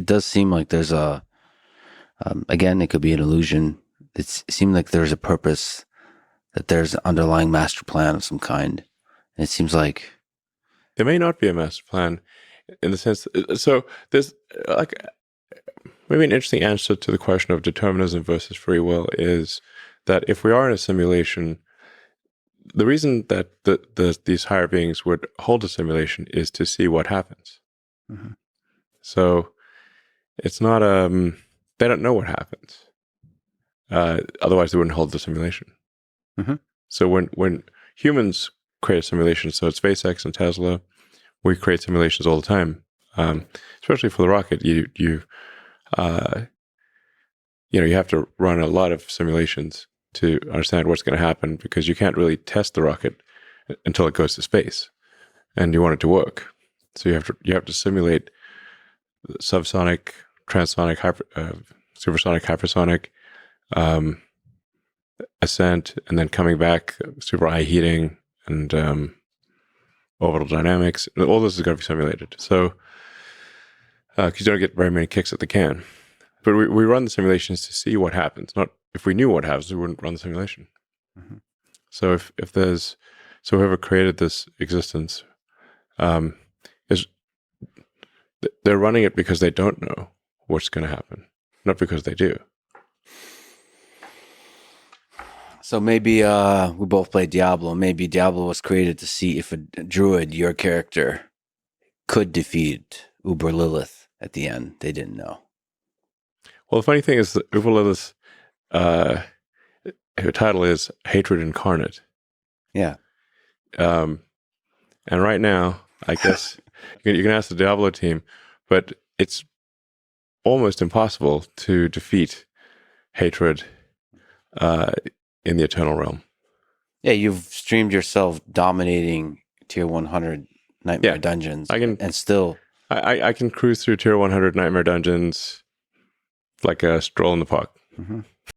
It does seem like there's again, it could be an illusion. It seemed like there's a purpose, that there's an underlying master plan of some kind. And it seems like there may not be a master plan in the sense. So there's like maybe an interesting answer to the question of determinism versus free will is that if we are in a simulation, the reason that these higher beings would hold a simulation is to see what happens. Mhm. So it's not they don't know what happens. Otherwise, they wouldn't hold the simulation. Mhm. So when humans create a simulation, so it's SpaceX and Tesla, we create simulations all the time. Especially for the rocket, you have to run a lot of simulations to understand what's going to happen, because you can't really test the rocket until it goes to space, and you want it to work. So you have to simulate subsonic, transonic, supersonic, hypersonic ascent, and then coming back, super high heating and orbital dynamics. All this is going to be simulated. So because you don't get very many kicks at the can. But we run the simulations to see what happens. Not if we knew what happens, we wouldn't run the simulation. Mhm. So if there's whoever created this existence is they're running it because they don't know what's going to happen, not because they do. So maybe we both play Diablo. Maybe Diablo was created to see if a druid, your character, could defeat Uber Lilith at the end. They didn't know. Well, the funny thing is that Uber Lilith, her title is Hatred Incarnate. Yeah. And right now, I guess you can ask the Diablo team, but it's almost impossible to defeat hatred in the Eternal Realm. Yeah, you've streamed yourself dominating tier 100 nightmare dungeons. And still... I can cruise through tier 100 nightmare dungeons like a stroll in the park. Mm-hmm.